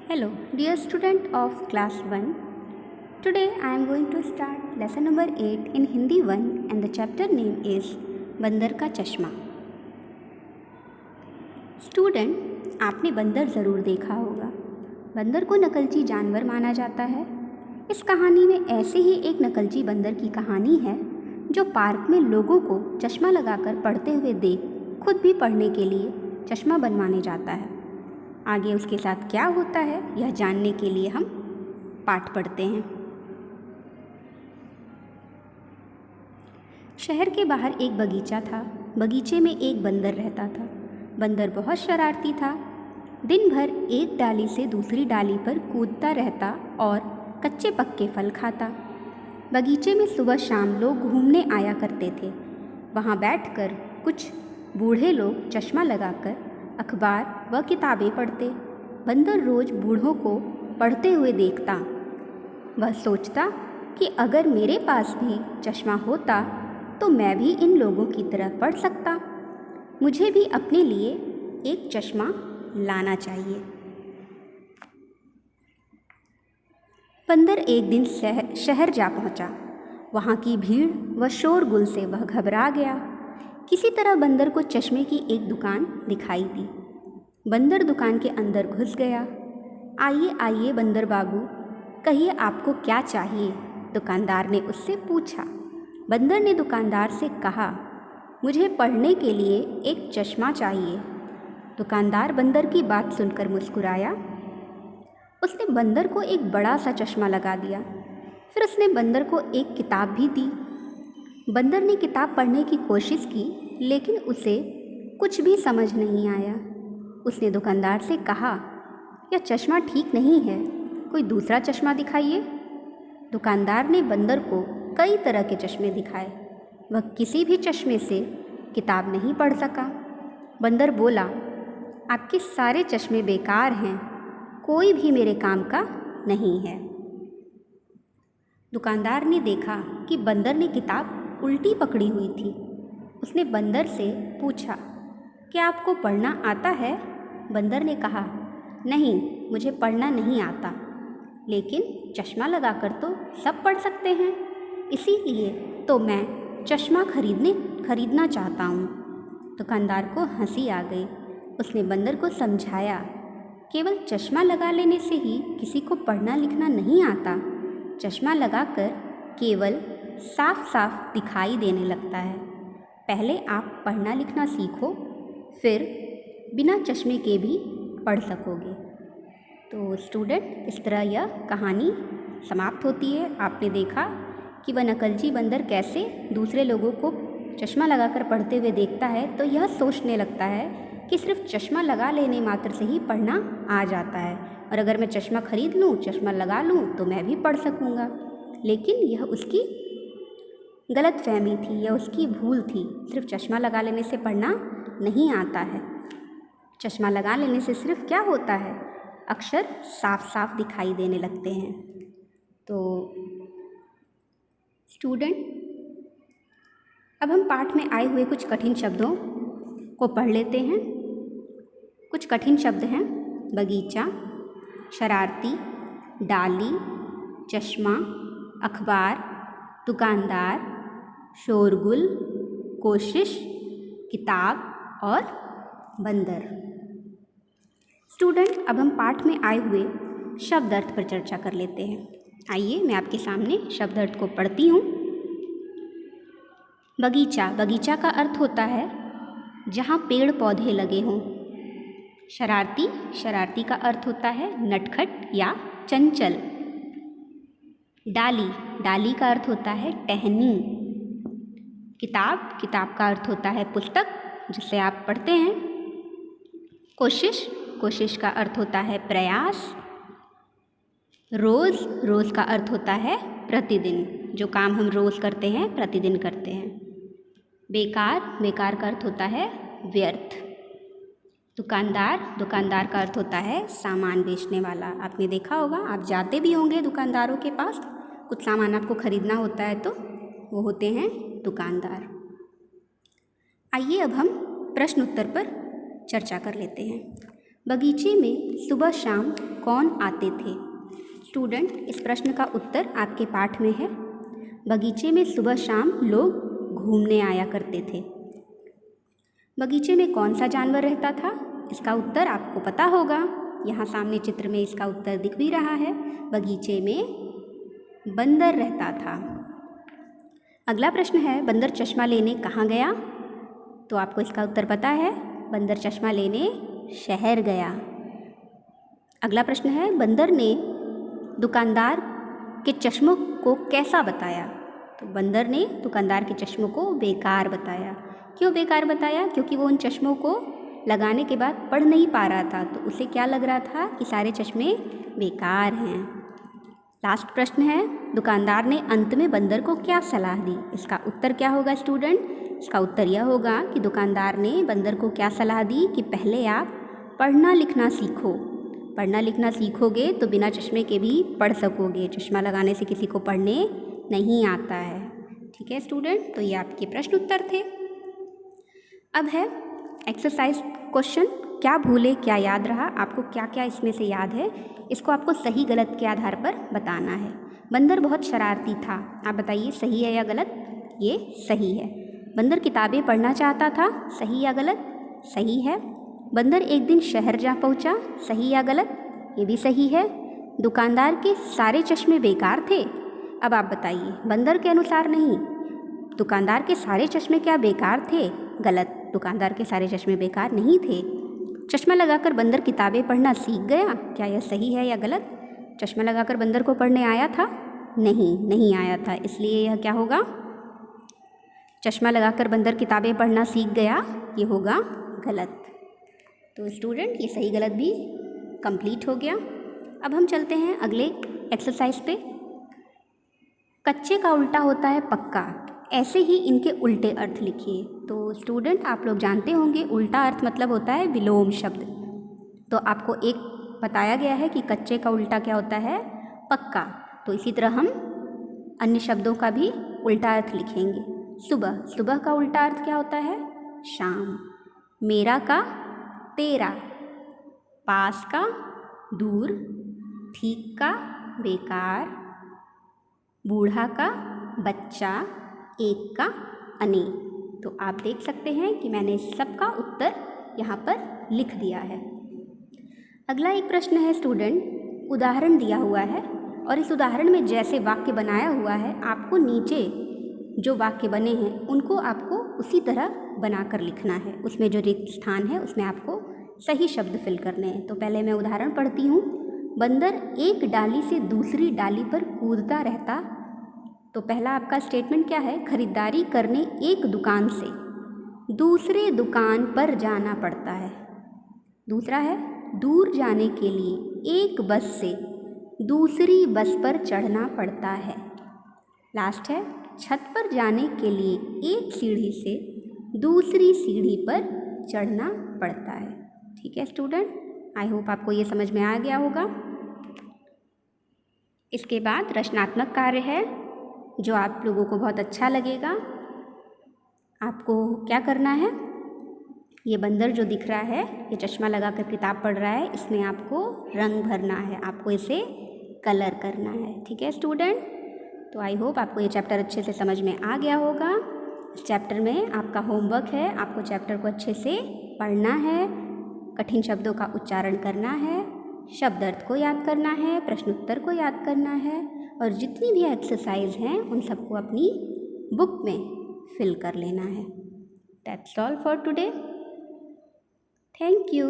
Hello, dear student of class 1. Today I am going to start lesson number 8 in Hindi 1 and the chapter name is बंदर का चश्मा. Student, आपने बंदर ज़रूर देखा होगा. बंदर को नकलची जानवर माना जाता है. इस कहानी में ऐसे ही एक नकलची बंदर की कहानी है जो पार्क में लोगों को चश्मा लगाकर पढ़ते हुए देख खुद भी पढ़ने के लिए चश्मा बनवाने जाता है. आगे उसके साथ क्या होता है यह जानने के लिए हम पाठ पढ़ते हैं. शहर के बाहर एक बगीचा था. बगीचे में एक बंदर रहता था. बंदर बहुत शरारती था. दिन भर एक डाली से दूसरी डाली पर कूदता रहता और कच्चे पक्के फल खाता. बगीचे में सुबह शाम लोग घूमने आया करते थे. वहाँ बैठकर कुछ बूढ़े लोग चश्मा लगाकर अखबार व किताबें पढ़ते. बंदर रोज़ बूढ़ों को पढ़ते हुए देखता. वह सोचता कि अगर मेरे पास भी चश्मा होता तो मैं भी इन लोगों की तरह पढ़ सकता. मुझे भी अपने लिए एक चश्मा लाना चाहिए. बंदर एक दिन शहर जा पहुंचा. वहाँ की भीड़ व शोरगुल से वह घबरा गया. किसी तरह बंदर को चश्मे की एक दुकान दिखाई दी. बंदर दुकान के अंदर घुस गया. आइए आइए बंदर बाबू, कहिए आपको क्या चाहिए, दुकानदार ने उससे पूछा. बंदर ने दुकानदार से कहा, मुझे पढ़ने के लिए एक चश्मा चाहिए. दुकानदार बंदर की बात सुनकर मुस्कुराया. उसने बंदर को एक बड़ा सा चश्मा लगा दिया. फिर उसने बंदर को एक किताब भी दी. बंदर ने किताब पढ़ने की कोशिश की लेकिन उसे कुछ भी समझ नहीं आया. उसने दुकानदार से कहा, यह चश्मा ठीक नहीं है, कोई दूसरा चश्मा दिखाइए. दुकानदार ने बंदर को कई तरह के चश्मे दिखाए. वह किसी भी चश्मे से किताब नहीं पढ़ सका. बंदर बोला, आपके सारे चश्मे बेकार हैं, कोई भी मेरे काम का नहीं है. दुकानदार ने देखा कि बंदर ने किताब उल्टी पकड़ी हुई थी. उसने बंदर से पूछा, क्या आपको पढ़ना आता है? बंदर ने कहा, नहीं, मुझे पढ़ना नहीं आता, लेकिन चश्मा लगाकर तो सब पढ़ सकते हैं, इसीलिए तो मैं चश्मा खरीदना चाहता हूँ. दुकानदार को हंसी आ गई. उसने बंदर को समझाया, केवल चश्मा लगा लेने से ही किसी को पढ़ना लिखना नहीं आता. चश्मा लगाकर केवल साफ साफ दिखाई देने लगता है. पहले आप पढ़ना लिखना सीखो, फिर बिना चश्मे के भी पढ़ सकोगे. तो स्टूडेंट, इस तरह यह कहानी समाप्त होती है. आपने देखा कि वह नकलची बंदर कैसे दूसरे लोगों को चश्मा लगाकर पढ़ते हुए देखता है तो यह सोचने लगता है कि सिर्फ चश्मा लगा लेने मात्र से ही पढ़ना आ जाता है और अगर मैं चश्मा खरीद लूँ, चश्मा लगा लूँ तो मैं भी पढ़ सकूँगा. लेकिन यह उसकी गलत फहमी थी, यह उसकी भूल थी. सिर्फ चश्मा लगा लेने से पढ़ना नहीं आता है. चश्मा लगा लेने से सिर्फ क्या होता है, अक्षर साफ साफ दिखाई देने लगते हैं. तो स्टूडेंट, अब हम पाठ में आए हुए कुछ कठिन शब्दों को पढ़ लेते हैं. कुछ कठिन शब्द हैं: बगीचा, शरारती, डाली, चश्मा, अखबार, दुकानदार, शोरगुल, कोशिश, किताब और बंदर. स्टूडेंट, अब हम पाठ में आए हुए शब्द अर्थ पर चर्चा कर लेते हैं. आइए मैं आपके सामने शब्द अर्थ को पढ़ती हूँ. बगीचा. बगीचा का अर्थ होता है जहाँ पेड़ पौधे लगे हों. शरारती. शरारती का अर्थ होता है नटखट या चंचल. डाली. डाली का अर्थ होता है टहनी. किताब. किताब का अर्थ होता है पुस्तक जिसे आप पढ़ते हैं. कोशिश. कोशिश का अर्थ होता है प्रयास. रोज़. रोज़ का अर्थ होता है प्रतिदिन, जो काम हम रोज़ करते हैं प्रतिदिन करते हैं. बेकार. बेकार का अर्थ होता है व्यर्थ. दुकानदार. दुकानदार का अर्थ होता है सामान बेचने वाला. आपने देखा होगा, आप जाते भी होंगे दुकानदारों के पास, कुछ सामान आपको खरीदना होता है तो वो होते हैं दुकानदार. आइए अब हम प्रश्न उत्तर पर चर्चा कर लेते हैं. बगीचे में सुबह शाम कौन आते थे? स्टूडेंट, इस प्रश्न का उत्तर आपके पाठ में है। बगीचे में सुबह शाम लोग घूमने आया करते थे। बगीचे में कौन सा जानवर रहता था? इसका उत्तर आपको पता होगा। यहाँ सामने चित्र में इसका उत्तर दिख भी रहा है। बगीचे में बंदर रहता था। अगला प्रश्न है, बंदर चश्मा लेने कहाँ गया? तो आपको इसका उत्तर पता है, बंदर चश्मा लेने शहर गया। अगला प्रश्न है, बंदर ने दुकानदार के चश्मों को कैसा बताया? तो बंदर ने दुकानदार के चश्मों को बेकार बताया। क्यों बेकार बताया? क्योंकि वो उन चश्मों को लगाने के बाद पढ़ नहीं पा रहा था, तो उसे क्या लग रहा था कि सारे चश्मे बेकार हैं। लास्ट प्रश्न है, दुकानदार ने अंत में बंदर को क्या सलाह दी? इसका उत्तर क्या होगा स्टूडेंट? इसका उत्तर यह होगा कि दुकानदार ने बंदर को क्या सलाह दी कि पहले आप पढ़ना लिखना सीखो। पढ़ना लिखना सीखोगे तो बिना चश्मे के भी पढ़ सकोगे। चश्मा लगाने से किसी को पढ़ने नहीं आता है। ठीक है स्टूडेंट, तो ये आपके प्रश्न उत्तर थे। अब है एक्सरसाइज क्वेश्चन, क्या भूले क्या याद रहा? आपको क्या क्या इसमें से याद है, इसको आपको सही गलत के आधार पर बताना है। बंदर बहुत शरारती था, आप बताइए सही है या गलत? ये सही है। बंदर किताबें पढ़ना चाहता था, सही या गलत? सही है। बंदर एक दिन शहर जा पहुंचा, सही या गलत? ये भी सही है। दुकानदार के सारे चश्मे बेकार थे। अब आप बताइए, बंदर के अनुसार नहीं, दुकानदार के सारे चश्मे क्या बेकार थे? गलत, दुकानदार के सारे चश्मे बेकार नहीं थे। चश्मा लगाकर बंदर किताबें पढ़ना सीख गया, क्या यह सही है या गलत? चश्मा लगाकर बंदर को पढ़ने आया था? नहीं आया था, इसलिए यह क्या होगा? चश्मा लगाकर बंदर किताबें पढ़ना सीख गया, ये होगा गलत। तो स्टूडेंट, ये सही गलत भी कंप्लीट हो गया। अब हम चलते हैं अगले एक्सरसाइज पे। कच्चे का उल्टा होता है पक्का, ऐसे ही इनके उल्टे अर्थ लिखिए। तो स्टूडेंट, आप लोग जानते होंगे उल्टा अर्थ मतलब होता है विलोम शब्द। तो आपको एक बताया गया है कि कच्चे का उल्टा क्या होता है? पक्का। तो इसी तरह हम अन्य शब्दों का भी उल्टा अर्थ लिखेंगे। सुबह, सुबह का उल्टा अर्थ क्या होता है? शाम। मेरा का तेरा, पास का दूर, ठीक का बेकार, बूढ़ा का बच्चा, एक का अनेक। तो आप देख सकते हैं कि मैंने सबका उत्तर यहाँ पर लिख दिया है। अगला एक प्रश्न है स्टूडेंट, उदाहरण दिया हुआ है और इस उदाहरण में जैसे वाक्य बनाया हुआ है, आपको नीचे जो वाक्य बने हैं उनको आपको उसी तरह बनाकर लिखना है। उसमें जो रिक्त स्थान है उसमें आपको सही शब्द फिल करने हैं। तो पहले मैं उदाहरण पढ़ती हूँ। बंदर एक डाली से दूसरी डाली पर कूदता रहता। तो पहला आपका स्टेटमेंट क्या है? खरीदारी करने एक दुकान से दूसरे दुकान पर जाना पड़ता है। दूसरा है, दूर जाने के लिए एक बस से दूसरी बस पर चढ़ना पड़ता है। लास्ट है, छत पर जाने के लिए एक सीढ़ी से दूसरी सीढ़ी पर चढ़ना पड़ता है। ठीक है स्टूडेंट, आई होप आपको ये समझ में आ गया होगा। इसके बाद रचनात्मक कार्य है जो आप लोगों को बहुत अच्छा लगेगा। आपको क्या करना है? ये बंदर जो दिख रहा है, ये चश्मा लगाकर किताब पढ़ रहा है, इसमें आपको रंग भरना है, आपको इसे कलर करना है। ठीक है स्टूडेंट, तो आई होप आपको ये चैप्टर अच्छे से समझ में आ गया होगा। इस चैप्टर में आपका होमवर्क है, आपको चैप्टर को अच्छे से पढ़ना है, कठिन शब्दों का उच्चारण करना है, शब्द अर्थ को याद करना है, प्रश्न उत्तर को याद करना है और जितनी भी एक्सरसाइज हैं उन सबको अपनी बुक में फिल कर लेना है। That's all for today. Thank you.